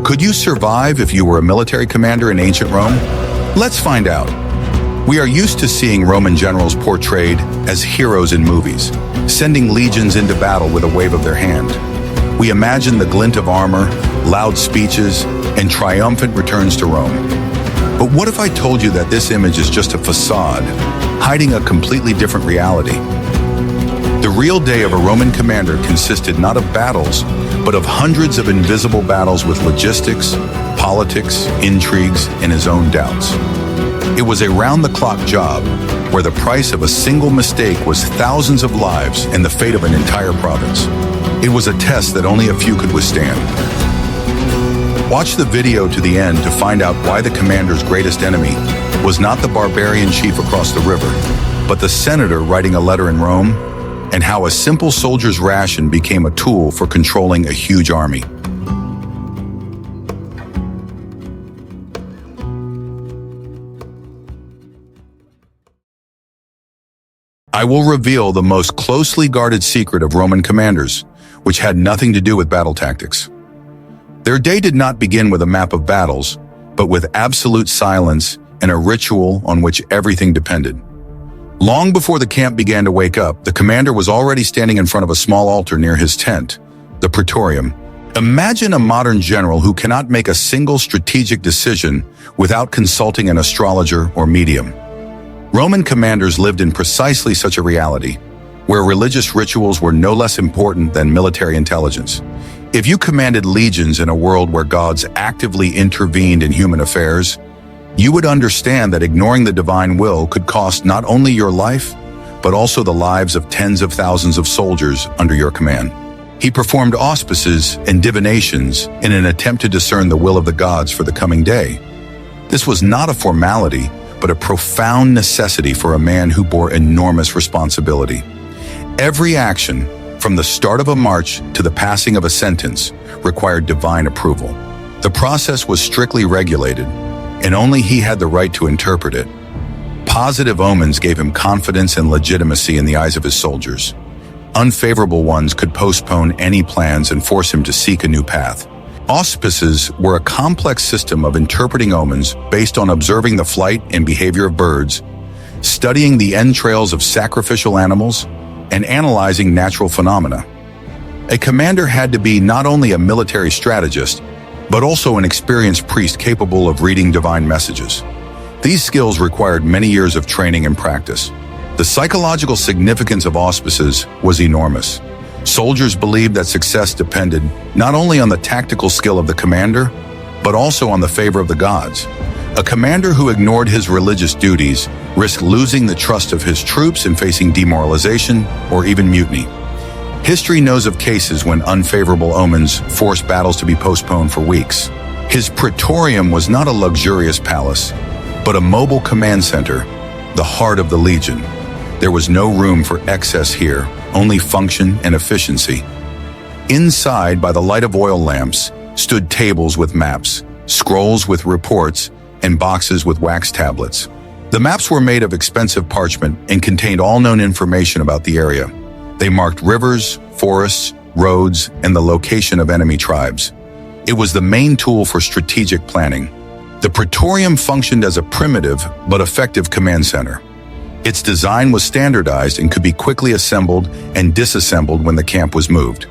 Could you survive if you were a military commander in ancient Rome? Let's find out. We are used to seeing Roman generals portrayed as heroes in movies, sending legions into battle with a wave of their hand. We imagine the glint of armor, loud speeches, and triumphant returns to Rome. But what if I told you that this image is just a facade, hiding a completely different reality? The real day of a Roman commander consisted not of battles, but of hundreds of invisible battles with logistics, politics, intrigues, and his own doubts. It was a round-the-clock job where the price of a single mistake was thousands of lives and the fate of an entire province. It was a test that only a few could withstand. Watch the video to the end to find out why the commander's greatest enemy was not the barbarian chief across the river, but the senator writing a letter in Rome, and how a simple soldier's ration became a tool for controlling a huge army. I will reveal the most closely guarded secret of Roman commanders, which had nothing to do with battle tactics. Their day did not begin with a map of battles, but with absolute silence and a ritual on which everything depended. Long before the camp began to wake up, the commander was already standing in front of a small altar near his tent, the Praetorium. Imagine a modern general who cannot make a single strategic decision without consulting an astrologer or medium. Roman commanders lived in precisely such a reality, where religious rituals were no less important than military intelligence. If you commanded legions in a world where gods actively intervened in human affairs, you would understand that ignoring the divine will could cost not only your life, but also the lives of tens of thousands of soldiers under your command. He performed auspices and divinations in an attempt to discern the will of the gods for the coming day. This was not a formality, but a profound necessity for a man who bore enormous responsibility. Every action, from the start of a march to the passing of a sentence, required divine approval. The process was strictly regulated, and only he had the right to interpret it. Positive omens gave him confidence and legitimacy in the eyes of his soldiers. Unfavorable ones could postpone any plans and force him to seek a new path. Auspices were a complex system of interpreting omens based on observing the flight and behavior of birds, studying the entrails of sacrificial animals, and analyzing natural phenomena. A commander had to be not only a military strategist, but also an experienced priest capable of reading divine messages. These skills required many years of training and practice. The psychological significance of auspices was enormous. Soldiers believed that success depended not only on the tactical skill of the commander, but also on the favor of the gods. A commander who ignored his religious duties risked losing the trust of his troops and facing demoralization or even mutiny. History knows of cases when unfavorable omens forced battles to be postponed for weeks. His Praetorium was not a luxurious palace, but a mobile command center, the heart of the legion. There was no room for excess here, only function and efficiency. Inside, by the light of oil lamps, stood tables with maps, scrolls with reports, and boxes with wax tablets. The maps were made of expensive parchment and contained all known information about the area. They marked rivers, forests, roads, and the location of enemy tribes. It was the main tool for strategic planning. The Praetorium functioned as a primitive but effective command center. Its design was standardized and could be quickly assembled and disassembled when the camp was moved.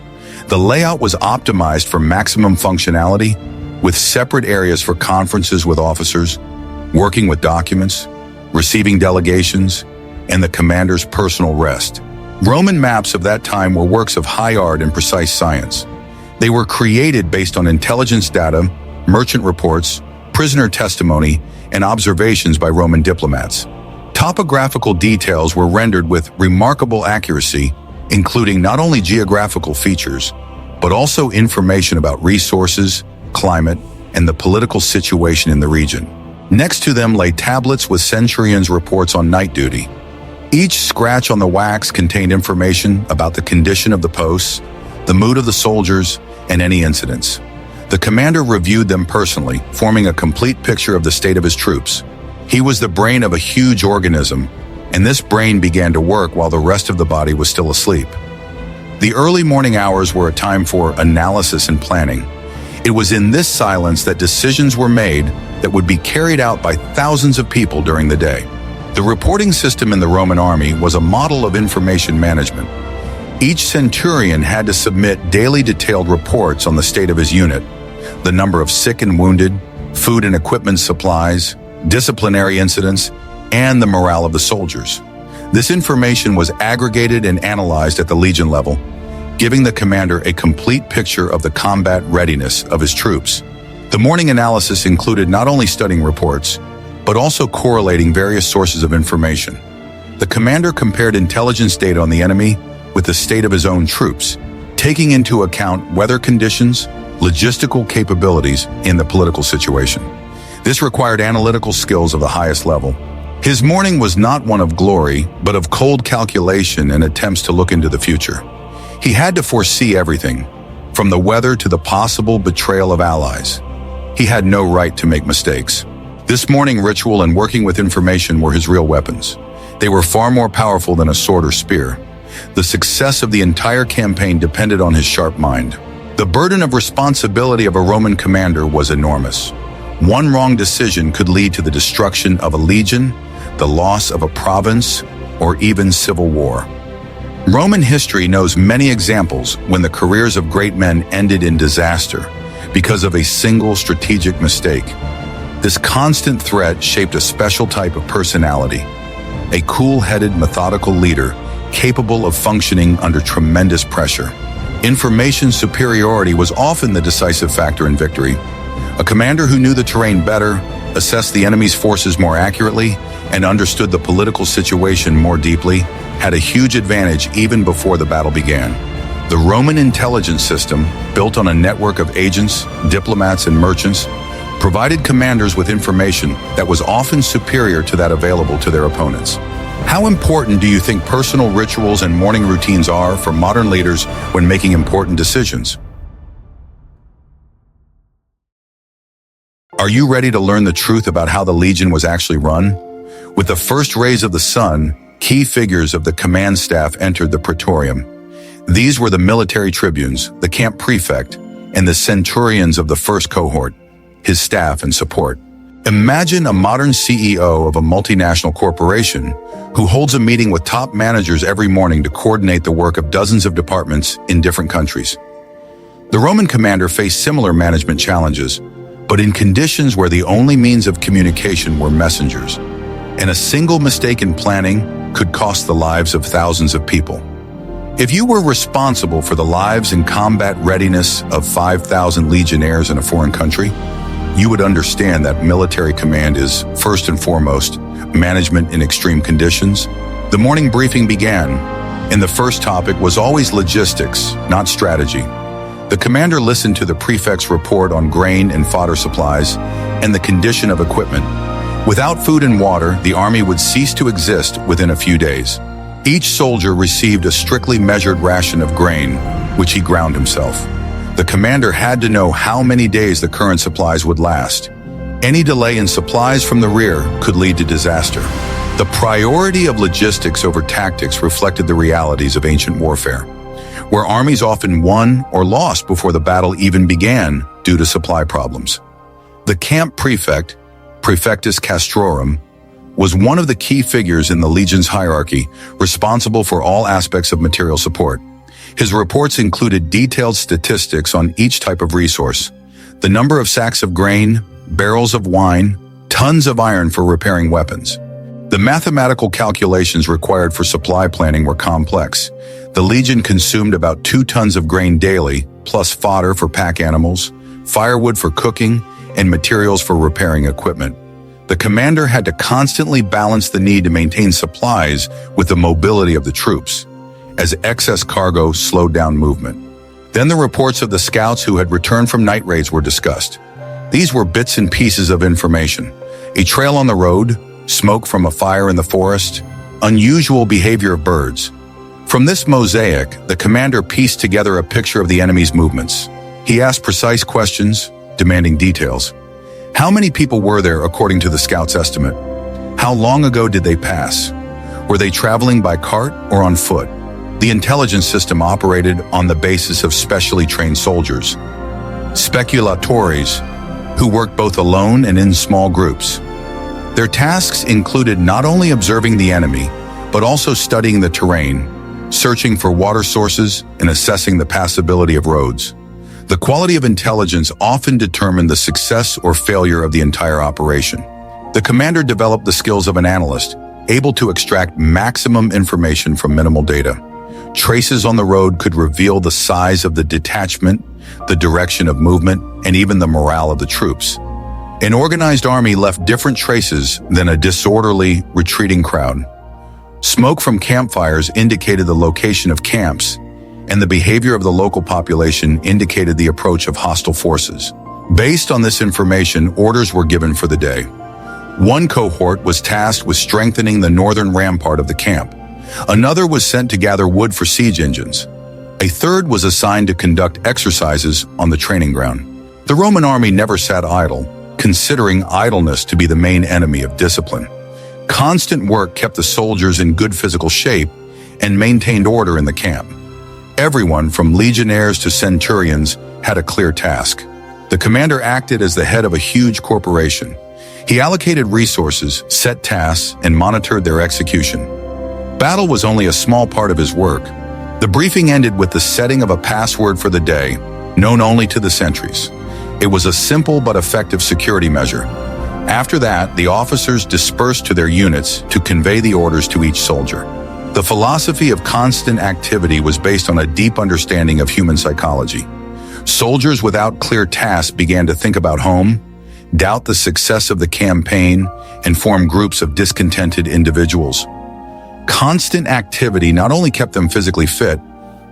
The layout was optimized for maximum functionality, with separate areas for conferences with officers, working with documents, receiving delegations, and the commander's personal rest. Roman maps of that time were works of high art and precise science. They were created based on intelligence data, merchant reports, prisoner testimony, and observations by Roman diplomats. Topographical details were rendered with remarkable accuracy, including not only geographical features, but also information about resources, climate, and the political situation in the region. Next to them lay tablets with centurions' reports on night duty. Each scratch on the wax contained information about the condition of the posts, the mood of the soldiers, and any incidents. The commander reviewed them personally, forming a complete picture of the state of his troops. He was the brain of a huge organism, and this brain began to work while the rest of the body was still asleep. The early morning hours were a time for analysis and planning. It was in this silence that decisions were made that would be carried out by thousands of people during the day. The reporting system in the Roman army was a model of information management. Each centurion had to submit daily detailed reports on the state of his unit, the number of sick and wounded, food and equipment supplies, disciplinary incidents, and the morale of the soldiers. This information was aggregated and analyzed at the legion level, giving the commander a complete picture of the combat readiness of his troops. The morning analysis included not only studying reports, but also correlating various sources of information. The commander compared intelligence data on the enemy with the state of his own troops, taking into account weather conditions, logistical capabilities in the political situation. This required analytical skills of the highest level. His morning was not one of glory, but of cold calculation and attempts to look into the future. He had to foresee everything, from the weather to the possible betrayal of allies. He had no right to make mistakes. This morning ritual and working with information were his real weapons. They were far more powerful than a sword or spear. The success of the entire campaign depended on his sharp mind. The burden of responsibility of a Roman commander was enormous. One wrong decision could lead to the destruction of a legion, the loss of a province, or even civil war. Roman history knows many examples when the careers of great men ended in disaster because of a single strategic mistake. This constant threat shaped a special type of personality, a cool-headed, methodical leader capable of functioning under tremendous pressure. Information superiority was often the decisive factor in victory. A commander who knew the terrain better, assessed the enemy's forces more accurately, and understood the political situation more deeply had a huge advantage even before the battle began. The Roman intelligence system, built on a network of agents, diplomats, and merchants, provided commanders with information that was often superior to that available to their opponents. How important do you think personal rituals and morning routines are for modern leaders when making important decisions? Are you ready to learn the truth about how the legion was actually run? With the first rays of the sun, key figures of the command staff entered the praetorium. These were the military tribunes, the camp prefect, and the centurions of the first cohort, his staff and support. Imagine a modern CEO of a multinational corporation who holds a meeting with top managers every morning to coordinate the work of dozens of departments in different countries. The Roman commander faced similar management challenges, but in conditions where the only means of communication were messengers, and a single mistake in planning could cost the lives of thousands of people. If you were responsible for the lives and combat readiness of 5,000 legionnaires in a foreign country, you would understand that military command is, first and foremost, management in extreme conditions. The morning briefing began, and the first topic was always logistics, not strategy. The commander listened to the prefect's report on grain and fodder supplies and the condition of equipment. Without food and water, the army would cease to exist within a few days. Each soldier received a strictly measured ration of grain, which he ground himself. The commander had to know how many days the current supplies would last. Any delay in supplies from the rear could lead to disaster. The priority of logistics over tactics reflected the realities of ancient warfare, where armies often won or lost before the battle even began due to supply problems. The camp prefect, Praefectus Castrorum, was one of the key figures in the legion's hierarchy, responsible for all aspects of material support. His reports included detailed statistics on each type of resource, the number of sacks of grain, barrels of wine, tons of iron for repairing weapons. The mathematical calculations required for supply planning were complex. The legion consumed about 2 tons of grain daily, plus fodder for pack animals, firewood for cooking, and materials for repairing equipment. The commander had to constantly balance the need to maintain supplies with the mobility of the troops, as excess cargo slowed down movement. Then the reports of the scouts who had returned from night raids were discussed. These were bits and pieces of information: a trail on the road, smoke from a fire in the forest, unusual behavior of birds. From this mosaic, the commander pieced together a picture of the enemy's movements. He asked precise questions, demanding details. How many people were there according to the scouts' estimate? How long ago did they pass? Were they traveling by cart or on foot? The intelligence system operated on the basis of specially trained soldiers. speculatores, who worked both alone and in small groups. Their tasks included not only observing the enemy, but also studying the terrain, searching for water sources, and assessing the passability of roads. The quality of intelligence often determined the success or failure of the entire operation. The commander developed the skills of an analyst, able to extract maximum information from minimal data. Traces on the road could reveal the size of the detachment, the direction of movement, and even the morale of the troops. An organized army left different traces than a disorderly, retreating crowd. Smoke from campfires indicated the location of camps, and the behavior of the local population indicated the approach of hostile forces. Based on this information, orders were given for the day. One cohort was tasked with strengthening the northern rampart of the camp. Another was sent to gather wood for siege engines. A third was assigned to conduct exercises on the training ground. The Roman army never sat idle, considering idleness to be the main enemy of discipline. Constant work kept the soldiers in good physical shape and maintained order in the camp. Everyone, from legionnaires to centurions, had a clear task. The commander acted as the head of a huge corporation. He allocated resources, set tasks, and monitored their execution. Battle was only a small part of his work. The briefing ended with the setting of a password for the day, known only to the sentries. It was a simple but effective security measure. After that, the officers dispersed to their units to convey the orders to each soldier. The philosophy of constant activity was based on a deep understanding of human psychology. Soldiers without clear tasks began to think about home, doubt the success of the campaign, and form groups of discontented individuals. Constant activity not only kept them physically fit,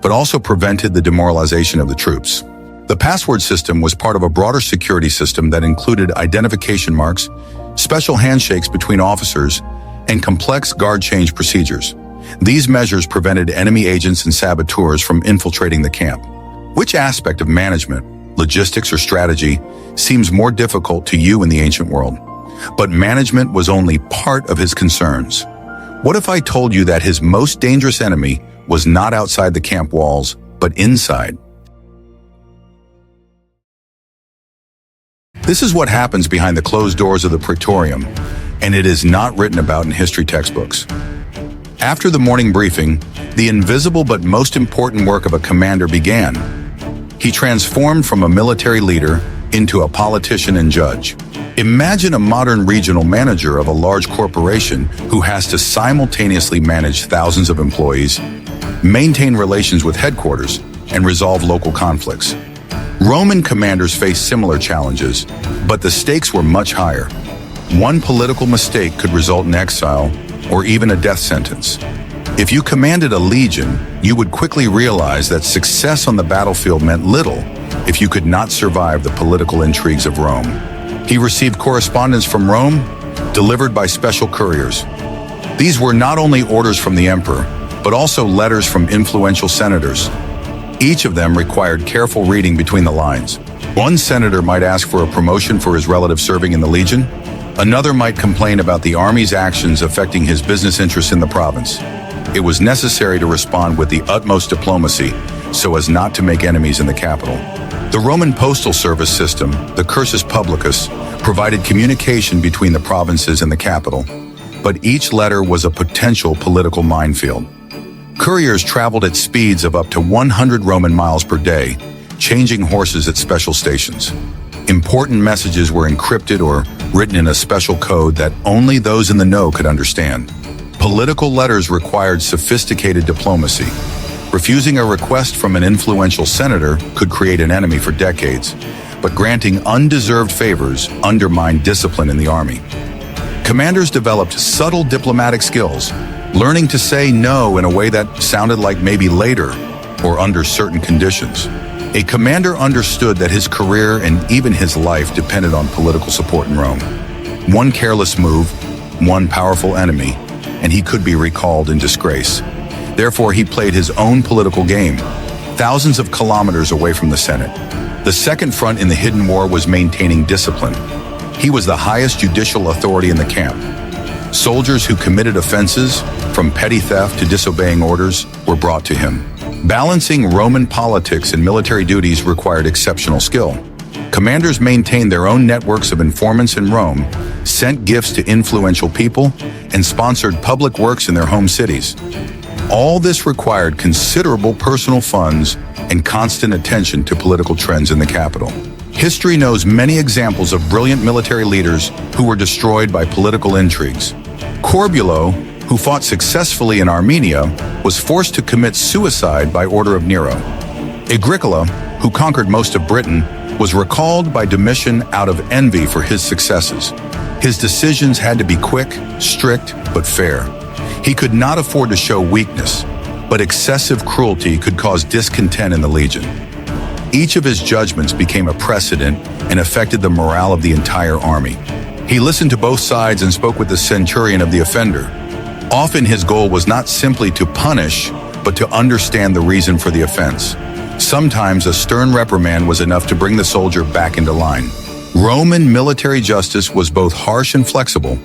but also prevented the demoralization of the troops. The password system was part of a broader security system that included identification marks, special handshakes between officers, and complex guard change procedures. These measures prevented enemy agents and saboteurs from infiltrating the camp. Which aspect of management, logistics, or strategy seems more difficult to you in the ancient world? But management was only part of his concerns. What if I told you that his most dangerous enemy was not outside the camp walls, but inside? This is what happens behind the closed doors of the Praetorium, and it is not written about in history textbooks. After the morning briefing, the invisible but most important work of a commander began. He transformed from a military leader into a politician and judge. Imagine a modern regional manager of a large corporation who has to simultaneously manage thousands of employees, maintain relations with headquarters, and resolve local conflicts. Roman commanders faced similar challenges, but the stakes were much higher. One political mistake could result in exile or even a death sentence. If you commanded a legion, you would quickly realize that success on the battlefield meant little if you could not survive the political intrigues of Rome. He received correspondence from Rome, delivered by special couriers. These were not only orders from the emperor, but also letters from influential senators. Each of them required careful reading between the lines. One senator might ask for a promotion for his relative serving in the legion. Another might complain about the army's actions affecting his business interests in the province. It was necessary to respond with the utmost diplomacy so as not to make enemies in the capital. The Roman postal service system, the cursus publicus, provided communication between the provinces and the capital, but each letter was a potential political minefield. Couriers traveled at speeds of up to 100 Roman miles per day, changing horses at special stations. Important messages were encrypted or written in a special code that only those in the know could understand. Political letters required sophisticated diplomacy. Refusing a request from an influential senator could create an enemy for decades, but granting undeserved favors undermined discipline in the army. Commanders developed subtle diplomatic skills, learning to say no in a way that sounded like maybe later or under certain conditions. A commander understood that his career and even his life depended on political support in Rome. One careless move, one powerful enemy, and he could be recalled in disgrace. Therefore, he played his own political game, thousands of kilometers away from the Senate. The second front in the hidden war was maintaining discipline. He was the highest judicial authority in the camp. Soldiers who committed offenses, from petty theft to disobeying orders, were brought to him. Balancing Roman politics and military duties required exceptional skill. Commanders maintained their own networks of informants in Rome, sent gifts to influential people, and sponsored public works in their home cities. All this required considerable personal funds and constant attention to political trends in the capital. History knows many examples of brilliant military leaders who were destroyed by political intrigues. Corbulo, who fought successfully in Armenia, was forced to commit suicide by order of Nero. Agricola, who conquered most of Britain, was recalled by Domitian out of envy for his successes. His decisions had to be quick, strict, but fair. He could not afford to show weakness, but excessive cruelty could cause discontent in the legion. Each of his judgments became a precedent and affected the morale of the entire army. He listened to both sides and spoke with the centurion of the offender. Often his goal was not simply to punish, but to understand the reason for the offense. Sometimes a stern reprimand was enough to bring the soldier back into line. Roman military justice was both harsh and flexible.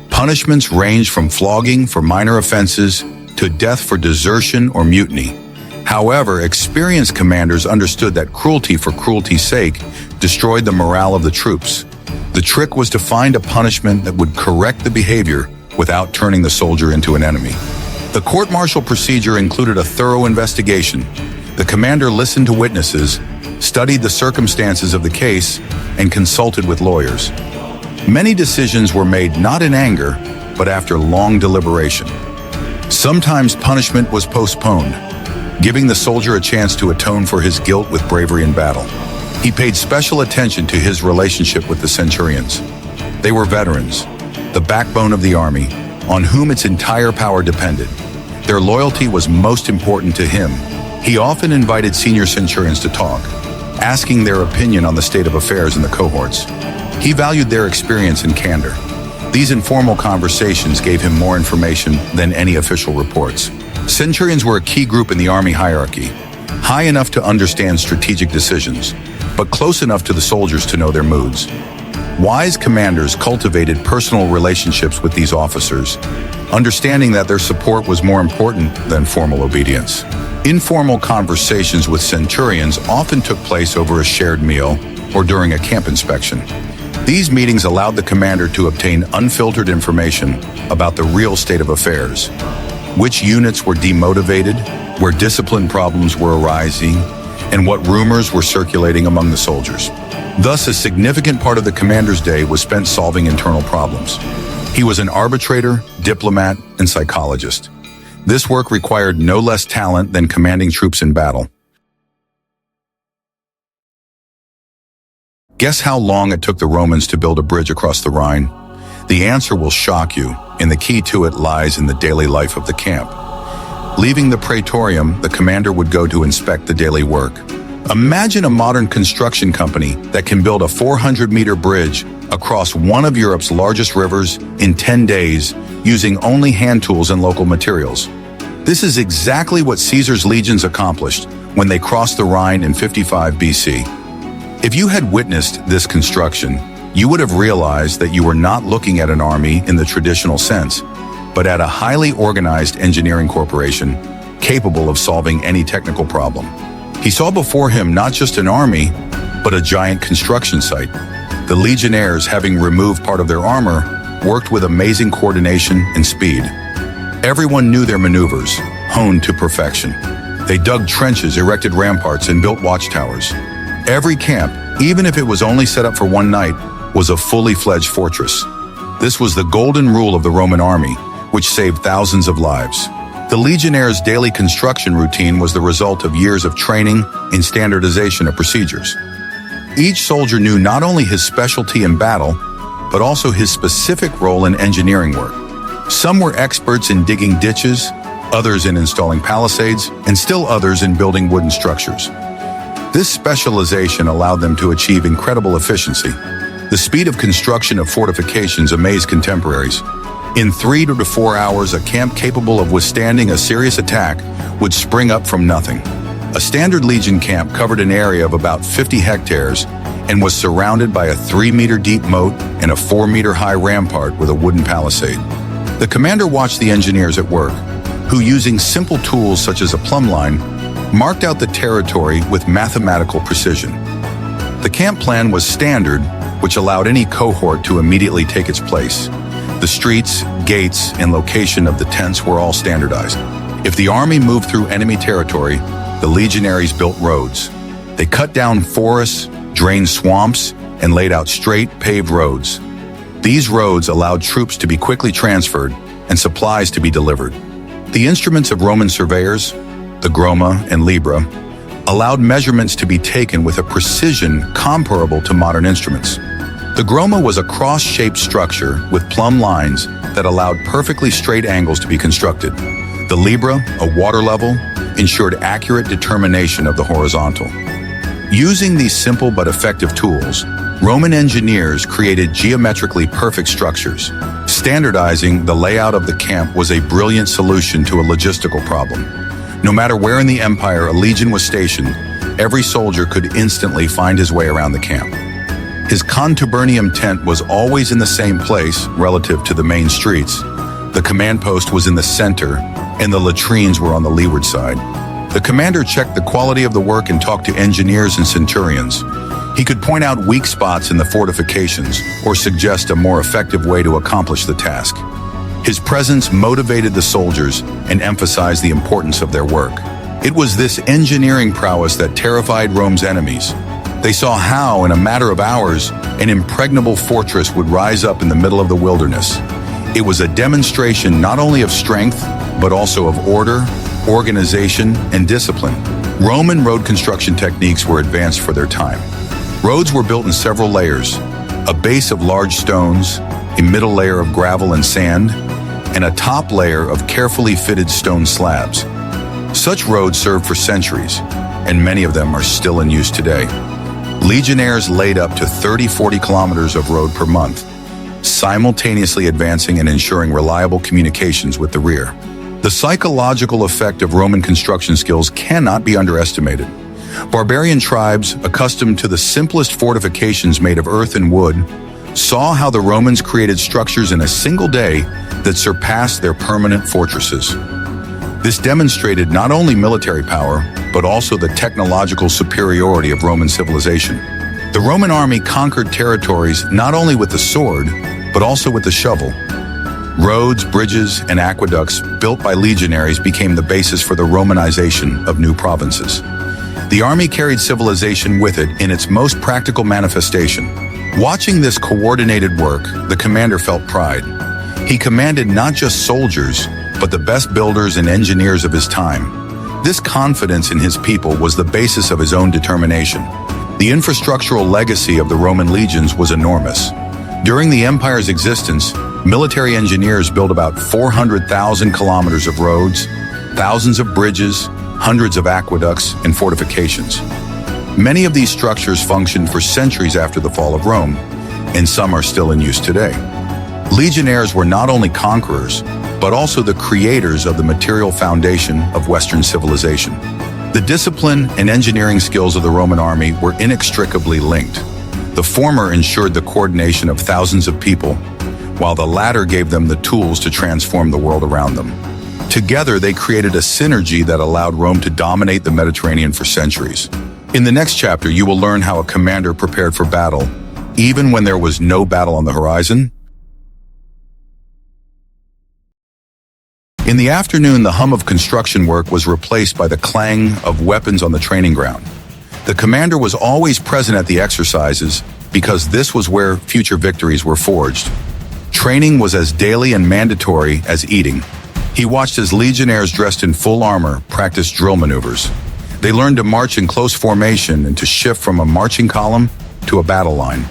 Punishments ranged from flogging for minor offenses to death for desertion or mutiny. However, experienced commanders understood that cruelty for cruelty's sake destroyed the morale of the troops. The trick was to find a punishment that would correct the behavior without turning the soldier into an enemy. The court-martial procedure included a thorough investigation. The commander listened to witnesses, studied the circumstances of the case, and consulted with lawyers. Many decisions were made not in anger, but after long deliberation. Sometimes punishment was postponed, giving the soldier a chance to atone for his guilt with bravery in battle. He paid special attention to his relationship with the centurions. They were veterans, the backbone of the army, on whom its entire power depended. Their loyalty was most important to him. He often invited senior centurions to talk, asking their opinion on the state of affairs in the cohorts. He valued their experience and candor. These informal conversations gave him more information than any official reports. Centurions were a key group in the army hierarchy, high enough to understand strategic decisions, but close enough to the soldiers to know their moods. Wise commanders cultivated personal relationships with these officers, understanding that their support was more important than formal obedience. Informal conversations with centurions often took place over a shared meal or during a camp inspection. These meetings allowed the commander to obtain unfiltered information about the real state of affairs, which units were demotivated, where discipline problems were arising, and what rumors were circulating among the soldiers. Thus, a significant part of the commander's day was spent solving internal problems. He was an arbitrator, diplomat, and psychologist. This work required no less talent than commanding troops in battle. Guess how long it took the Romans to build a bridge across the Rhine? The answer will shock you, and the key to it lies in the daily life of the camp. Leaving the praetorium, the commander would go to inspect the daily work. Imagine a modern construction company that can build a 400-meter bridge across one of Europe's largest rivers in 10 days using only hand tools and local materials. This is exactly what Caesar's legions accomplished when they crossed the Rhine in 55 BC. If you had witnessed this construction, you would have realized that you were not looking at an army in the traditional sense, but at a highly organized engineering corporation capable of solving any technical problem. He saw before him not just an army, but a giant construction site. The legionnaires, having removed part of their armor, worked with amazing coordination and speed. Everyone knew their maneuvers, honed to perfection. They dug trenches, erected ramparts, and built watchtowers. Every camp, even if it was only set up for one night, was a fully fledged fortress. This was the golden rule of the Roman army, which saved thousands of lives. The legionnaires' daily construction routine was the result of years of training and standardization of procedures. Each soldier knew not only his specialty in battle, but also his specific role in engineering work. Some were experts in digging ditches, others in installing palisades, and still others in building wooden structures. This specialization allowed them to achieve incredible efficiency. The speed of construction of fortifications amazed contemporaries. In 3 to 4 hours, a camp capable of withstanding a serious attack would spring up from nothing. A standard legion camp covered an area of about 50 hectares and was surrounded by a 3-meter-deep moat and a 4-meter-high rampart with a wooden palisade. The commander watched the engineers at work, who, using simple tools such as a plumb line, marked out the territory with mathematical precision. The camp plan was standard, which allowed any cohort to immediately take its place. The streets, gates, and location of the tents were all standardized. If the army moved through enemy territory, the legionaries built roads. They cut down forests, drained swamps, and laid out straight, paved roads. These roads allowed troops to be quickly transferred and supplies to be delivered. The instruments of Roman surveyors, the groma and libra, allowed measurements to be taken with a precision comparable to modern instruments. The groma was a cross-shaped structure with plumb lines that allowed perfectly straight angles to be constructed. The libra, a water level, ensured accurate determination of the horizontal. Using these simple but effective tools, Roman engineers created geometrically perfect structures. Standardizing the layout of the camp was a brilliant solution to a logistical problem. No matter where in the empire a legion was stationed, every soldier could instantly find his way around the camp. His contubernium tent was always in the same place relative to the main streets. The command post was in the center, and the latrines were on the leeward side. The commander checked the quality of the work and talked to engineers and centurions. He could point out weak spots in the fortifications or suggest a more effective way to accomplish the task. His presence motivated the soldiers and emphasized the importance of their work. It was this engineering prowess that terrified Rome's enemies. They saw how, in a matter of hours, an impregnable fortress would rise up in the middle of the wilderness. It was a demonstration not only of strength, but also of order, organization, and discipline. Roman road construction techniques were advanced for their time. Roads were built in several layers: a base of large stones, a middle layer of gravel and sand, and a top layer of carefully fitted stone slabs. Such roads served for centuries, and many of them are still in use today. Legionnaires laid up to 30-40 kilometers of road per month, simultaneously advancing and ensuring reliable communications with the rear. The psychological effect of Roman construction skills cannot be underestimated. Barbarian tribes, accustomed to the simplest fortifications made of earth and wood, saw how the Romans created structures in a single day that surpassed their permanent fortresses. This demonstrated not only military power, but also the technological superiority of Roman civilization. The Roman army conquered territories not only with the sword, but also with the shovel. Roads, bridges, and aqueducts built by legionaries became the basis for the Romanization of new provinces. The army carried civilization with it in its most practical manifestation. Watching this coordinated work, the commander felt pride. He commanded not just soldiers, but the best builders and engineers of his time. This confidence in his people was the basis of his own determination. The infrastructural legacy of the Roman legions was enormous. During the empire's existence, military engineers built about 400,000 kilometers of roads, thousands of bridges, hundreds of aqueducts, and fortifications. Many of these structures functioned for centuries after the fall of Rome, and some are still in use today. Legionnaires were not only conquerors, but also the creators of the material foundation of Western civilization. The discipline and engineering skills of the Roman army were inextricably linked. The former ensured the coordination of thousands of people, while the latter gave them the tools to transform the world around them. Together, they created a synergy that allowed Rome to dominate the Mediterranean for centuries. In the next chapter, you will learn how a commander prepared for battle, even when there was no battle on the horizon. In the afternoon, the hum of construction work was replaced by the clang of weapons on the training ground. The commander was always present at the exercises because this was where future victories were forged. Training was as daily and mandatory as eating. He watched as legionnaires dressed in full armor practice drill maneuvers. They learned to march in close formation and to shift from a marching column to a battle line.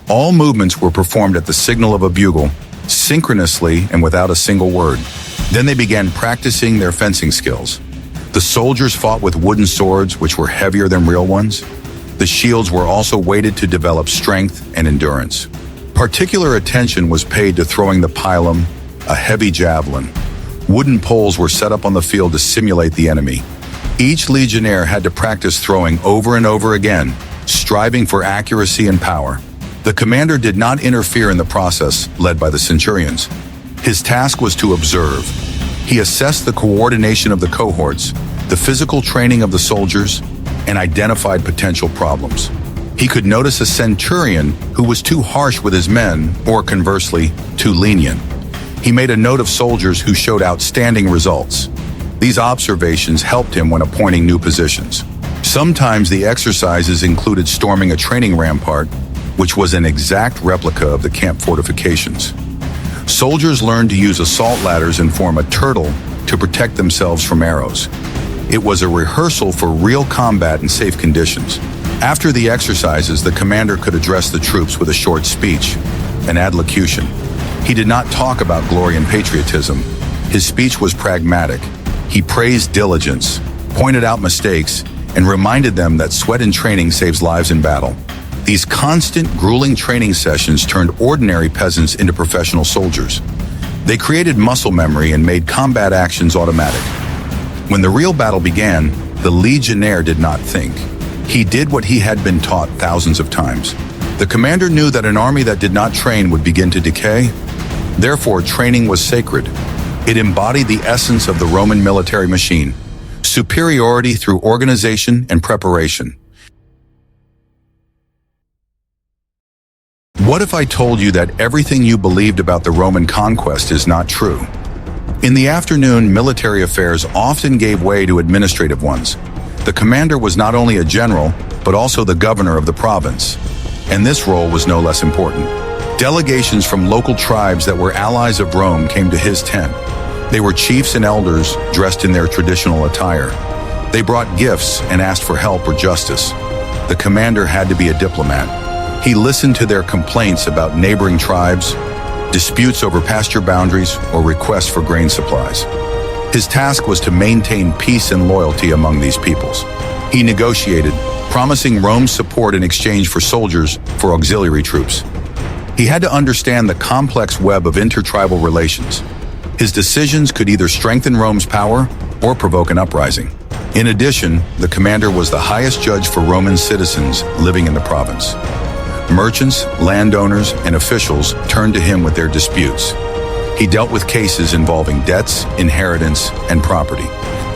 All movements were performed at the signal of a bugle, synchronously and without a single word. Then they began practicing their fencing skills. The soldiers fought with wooden swords, which were heavier than real ones. The shields were also weighted to develop strength and endurance. Particular attention was paid to throwing the pilum, a heavy javelin. Wooden poles were set up on the field to simulate the enemy. Each legionnaire had to practice throwing over and over again, striving for accuracy and power. The commander did not interfere in the process, led by the centurions. His task was to observe. He assessed the coordination of the cohorts, the physical training of the soldiers, and identified potential problems. He could notice a centurion who was too harsh with his men, or conversely, too lenient. He made a note of soldiers who showed outstanding results. These observations helped him when appointing new positions. Sometimes the exercises included storming a training rampart, which was an exact replica of the camp fortifications. Soldiers learned to use assault ladders and form a turtle to protect themselves from arrows. It was a rehearsal for real combat in safe conditions. After the exercises, the commander could address the troops with a short speech, an adlocution. He did not talk about glory and patriotism. His speech was pragmatic. He praised diligence, pointed out mistakes, and reminded them that sweat and training saves lives in battle. These constant, grueling training sessions turned ordinary peasants into professional soldiers. They created muscle memory and made combat actions automatic. When the real battle began, the legionnaire did not think. He did what he had been taught thousands of times. The commander knew that an army that did not train would begin to decay. Therefore, training was sacred. It embodied the essence of the Roman military machine: superiority through organization and preparation. What if I told you that everything you believed about the Roman conquest is not true? In the afternoon, military affairs often gave way to administrative ones. The commander was not only a general, but also the governor of the province, and this role was no less important. Delegations from local tribes that were allies of Rome came to his tent. They were chiefs and elders dressed in their traditional attire. They brought gifts and asked for help or justice. The commander had to be a diplomat. He listened to their complaints about neighboring tribes, disputes over pasture boundaries, or requests for grain supplies. His task was to maintain peace and loyalty among these peoples. He negotiated, promising Rome's support in exchange for soldiers for auxiliary troops. He had to understand the complex web of intertribal relations. His decisions could either strengthen Rome's power or provoke an uprising. In addition, the commander was the highest judge for Roman citizens living in the province. Merchants, landowners, and officials turned to him with their disputes. He dealt with cases involving debts, inheritance, and property.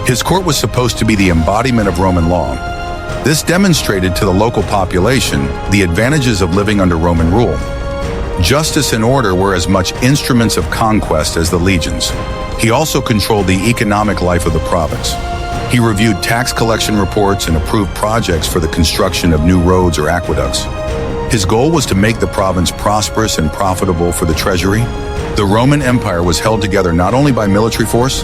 His court was supposed to be the embodiment of Roman law. This demonstrated to the local population the advantages of living under Roman rule. Justice and order were as much instruments of conquest as the legions. He also controlled the economic life of the province. He reviewed tax collection reports and approved projects for the construction of new roads or aqueducts. His goal was to make the province prosperous and profitable for the treasury. The Roman Empire was held together not only by military force,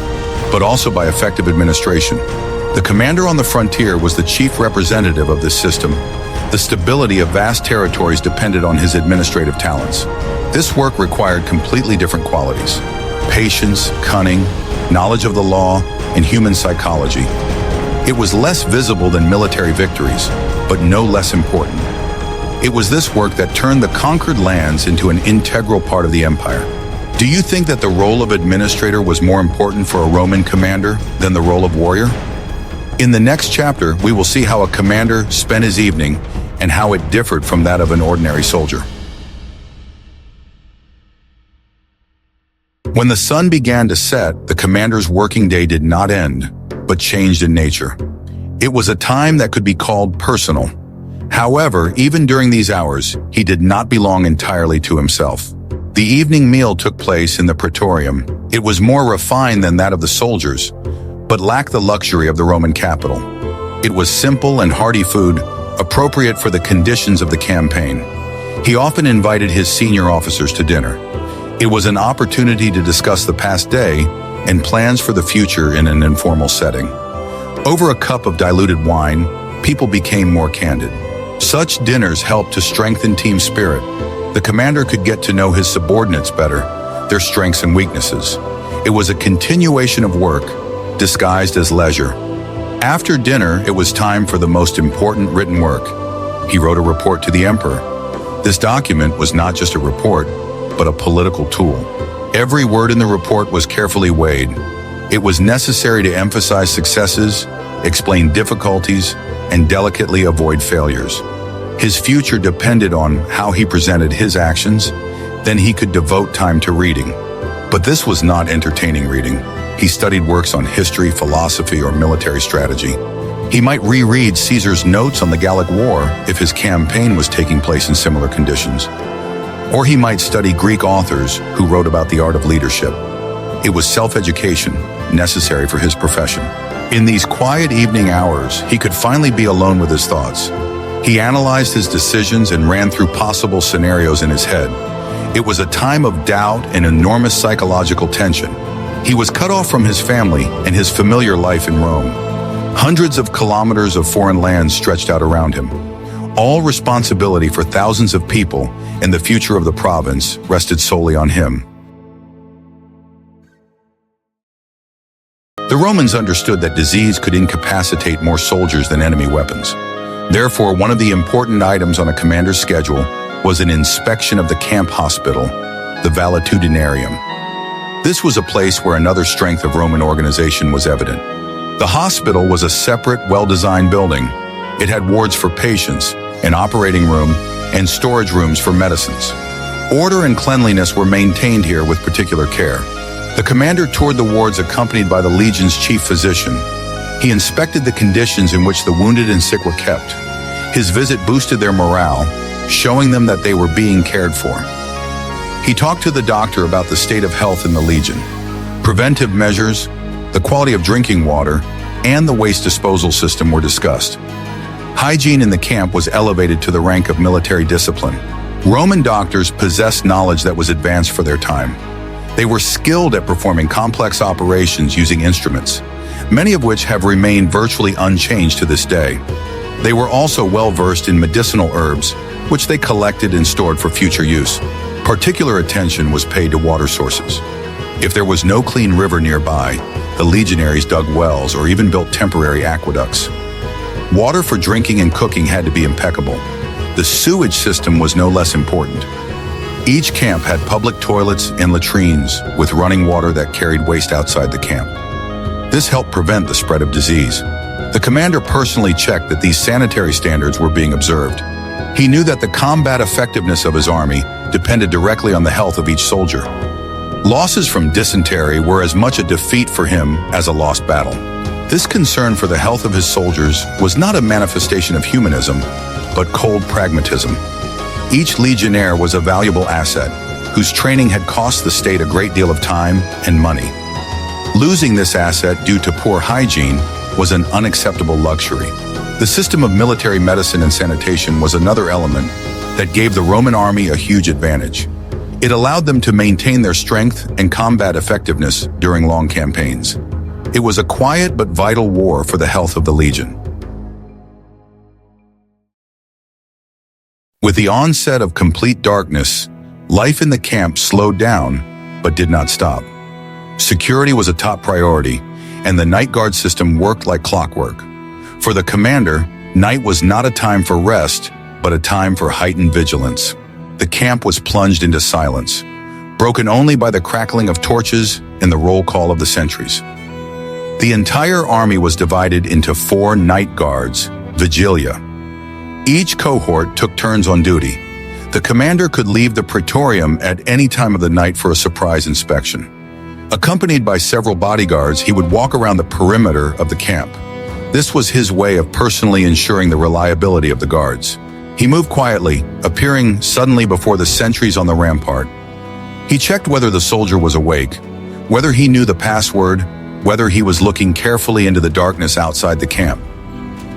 but also by effective administration. The commander on the frontier was the chief representative of this system. The stability of vast territories depended on his administrative talents. This work required completely different qualities: patience, cunning, knowledge of the law, and human psychology. It was less visible than military victories, but no less important. It was this work that turned the conquered lands into an integral part of the empire. Do you think that the role of administrator was more important for a Roman commander than the role of warrior? In the next chapter, we will see how a commander spent his evening and how it differed from that of an ordinary soldier. When the sun began to set, the commander's working day did not end, but changed in nature. It was a time that could be called personal. However, even during these hours, he did not belong entirely to himself. The evening meal took place in the praetorium. It was more refined than that of the soldiers, but lacked the luxury of the Roman capital. It was simple and hearty food, appropriate for the conditions of the campaign. He often invited his senior officers to dinner. It was an opportunity to discuss the past day and plans for the future in an informal setting. Over a cup of diluted wine, people became more candid. Such dinners helped to strengthen team spirit. The commander could get to know his subordinates better, their strengths and weaknesses. It was a continuation of work, disguised as leisure. After dinner, it was time for the most important written work. He wrote a report to the emperor. This document was not just a report, but a political tool. Every word in the report was carefully weighed. It was necessary to emphasize successes, explain difficulties, and delicately avoid failures. His future depended on how he presented his actions. Then he could devote time to reading. But this was not entertaining reading. He studied works on history, philosophy, or military strategy. He might reread Caesar's notes on the Gallic War if his campaign was taking place in similar conditions. Or he might study Greek authors who wrote about the art of leadership. It was self-education, necessary for his profession. In these quiet evening hours, he could finally be alone with his thoughts. He analyzed his decisions and ran through possible scenarios in his head. It was a time of doubt and enormous psychological tension. He was cut off from his family and his familiar life in Rome. Hundreds of kilometers of foreign land stretched out around him. All responsibility for thousands of people and the future of the province rested solely on him. The Romans understood that disease could incapacitate more soldiers than enemy weapons. Therefore, one of the important items on a commander's schedule was an inspection of the camp hospital, the valetudinarium. This was a place where another strength of Roman organization was evident. The hospital was a separate, well-designed building. It had wards for patients, an operating room, and storage rooms for medicines. Order and cleanliness were maintained here with particular care. The commander toured the wards accompanied by the legion's chief physician. He inspected the conditions in which the wounded and sick were kept. His visit boosted their morale, showing them that they were being cared for. He talked to the doctor about the state of health in the legion, preventive measures, the quality of drinking water, and the waste disposal system were discussed. Hygiene in the camp was elevated to the rank of military discipline. Roman doctors possessed knowledge that was advanced for their time. They were skilled at performing complex operations using instruments, many of which have remained virtually unchanged to this day. They were also well-versed in medicinal herbs, which they collected and stored for future use. Particular attention was paid to water sources. If there was no clean river nearby, the legionaries dug wells or even built temporary aqueducts. Water for drinking and cooking had to be impeccable. The sewage system was no less important. Each camp had public toilets and latrines with running water that carried waste outside the camp. This helped prevent the spread of disease. The commander personally checked that these sanitary standards were being observed. He knew that the combat effectiveness of his army depended directly on the health of each soldier. Losses from dysentery were as much a defeat for him as a lost battle. This concern for the health of his soldiers was not a manifestation of humanism, but cold pragmatism. Each legionnaire was a valuable asset, whose training had cost the state a great deal of time and money. Losing this asset due to poor hygiene was an unacceptable luxury. The system of military medicine and sanitation was another element that gave the Roman army a huge advantage. It allowed them to maintain their strength and combat effectiveness during long campaigns. It was a quiet but vital war for the health of the legion. With the onset of complete darkness, life in the camp slowed down but did not stop. Security was a top priority, and the night guard system worked like clockwork. For the commander, night was not a time for rest, but a time for heightened vigilance. The camp was plunged into silence, broken only by the crackling of torches and the roll call of the sentries. The entire army was divided into 4 night guards, vigilia. Each cohort took turns on duty. The commander could leave the praetorium at any time of the night for a surprise inspection. Accompanied by several bodyguards, he would walk around the perimeter of the camp. This was his way of personally ensuring the reliability of the guards. He moved quietly, appearing suddenly before the sentries on the rampart. He checked whether the soldier was awake, whether he knew the password, whether he was looking carefully into the darkness outside the camp.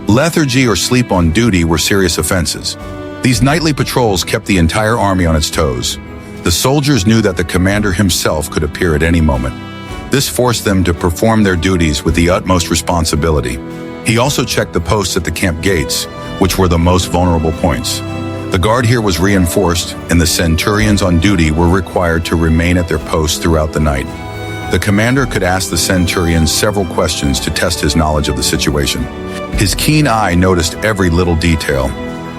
Lethargy or sleep on duty were serious offenses. These nightly patrols kept the entire army on its toes. The soldiers knew that the commander himself could appear at any moment. This forced them to perform their duties with the utmost responsibility. He also checked the posts at the camp gates, which were the most vulnerable points. The guard here was reinforced, and the centurions on duty were required to remain at their posts throughout the night. The commander could ask the centurions several questions to test his knowledge of the situation. His keen eye noticed every little detail.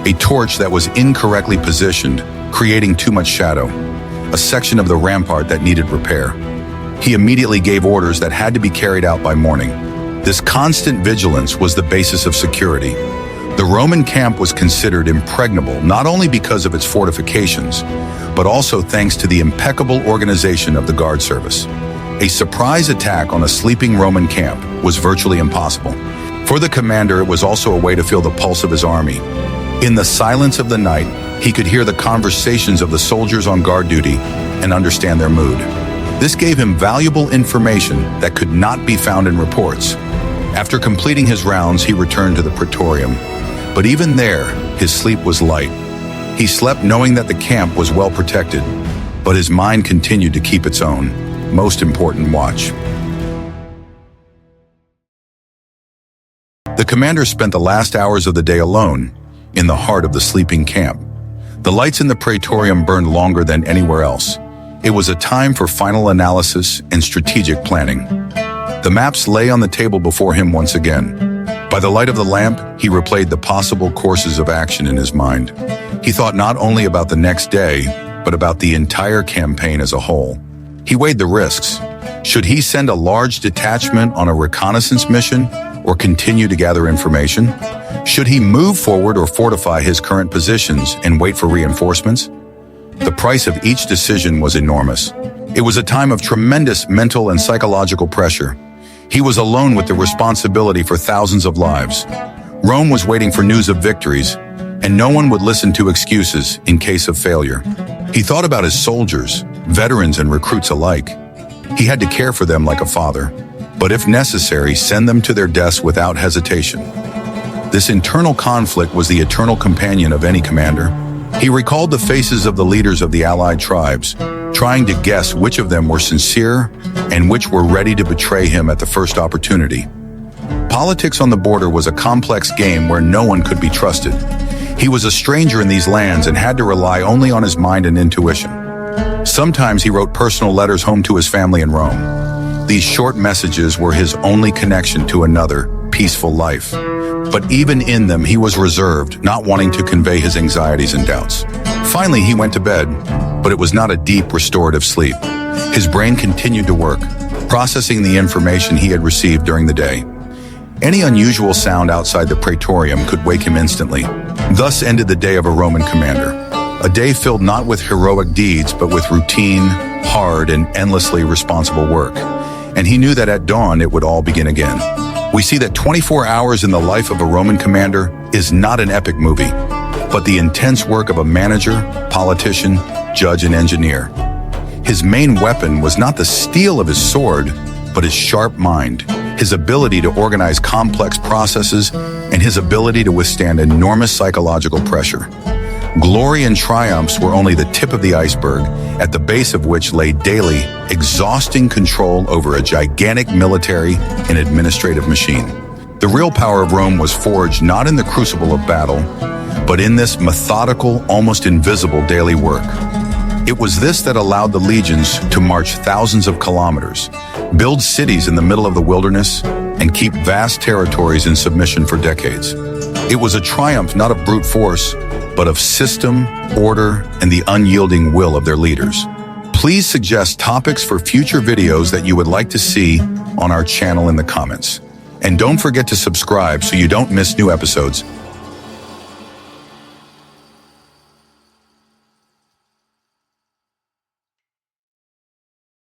A torch that was incorrectly positioned, creating too much shadow. A section of the rampart that needed repair. He immediately gave orders that had to be carried out by morning. This constant vigilance was the basis of security. The Roman camp was considered impregnable not only because of its fortifications, but also thanks to the impeccable organization of the guard service. A surprise attack on a sleeping Roman camp was virtually impossible. For the commander, it was also a way to feel the pulse of his army. In the silence of the night, he could hear the conversations of the soldiers on guard duty and understand their mood. This gave him valuable information that could not be found in reports. After completing his rounds, he returned to the Praetorium. But even there, his sleep was light. He slept knowing that the camp was well protected, but his mind continued to keep its own, most important watch. The commander spent the last hours of the day alone, in the heart of the sleeping camp. The lights in the Praetorium burned longer than anywhere else. It was a time for final analysis and strategic planning. The maps lay on the table before him once again. By the light of the lamp, he replayed the possible courses of action in his mind. He thought not only about the next day, but about the entire campaign as a whole. He weighed the risks. Should he send a large detachment on a reconnaissance mission or continue to gather information? Should he move forward or fortify his current positions and wait for reinforcements? The price of each decision was enormous. It was a time of tremendous mental and psychological pressure. He was alone with the responsibility for thousands of lives. Rome was waiting for news of victories, and no one would listen to excuses in case of failure. He thought about his soldiers, veterans and recruits alike. He had to care for them like a father, but if necessary, send them to their deaths without hesitation. This internal conflict was the eternal companion of any commander. He recalled the faces of the leaders of the allied tribes, trying to guess which of them were sincere and which were ready to betray him at the first opportunity. Politics on the border was a complex game where no one could be trusted. He was a stranger in these lands and had to rely only on his mind and intuition. Sometimes he wrote personal letters home to his family in Rome. These short messages were his only connection to another, peaceful life. But even in them, he was reserved, not wanting to convey his anxieties and doubts. Finally, he went to bed, but it was not a deep, restorative sleep. His brain continued to work, processing the information he had received during the day. Any unusual sound outside the Praetorium could wake him instantly. Thus ended the day of a Roman commander. A day filled not with heroic deeds, but with routine, hard, and endlessly responsible work. And he knew that at dawn it would all begin again. We see that 24 hours in the life of a Roman commander is not an epic movie, but the intense work of a manager, politician, judge, and engineer. His main weapon was not the steel of his sword, but his sharp mind, his ability to organize complex processes, and his ability to withstand enormous psychological pressure. Glory and triumphs were only the tip of the iceberg, at the base of which lay daily, exhausting control over a gigantic military and administrative machine. The real power of Rome was forged not in the crucible of battle, but in this methodical, almost invisible daily work. It was this that allowed the legions to march thousands of kilometers, build cities in the middle of the wilderness, and keep vast territories in submission for decades. It was a triumph not of brute force, but of system, order, and the unyielding will of their leaders. Please suggest topics for future videos that you would like to see on our channel in the comments. And don't forget to subscribe so you don't miss new episodes.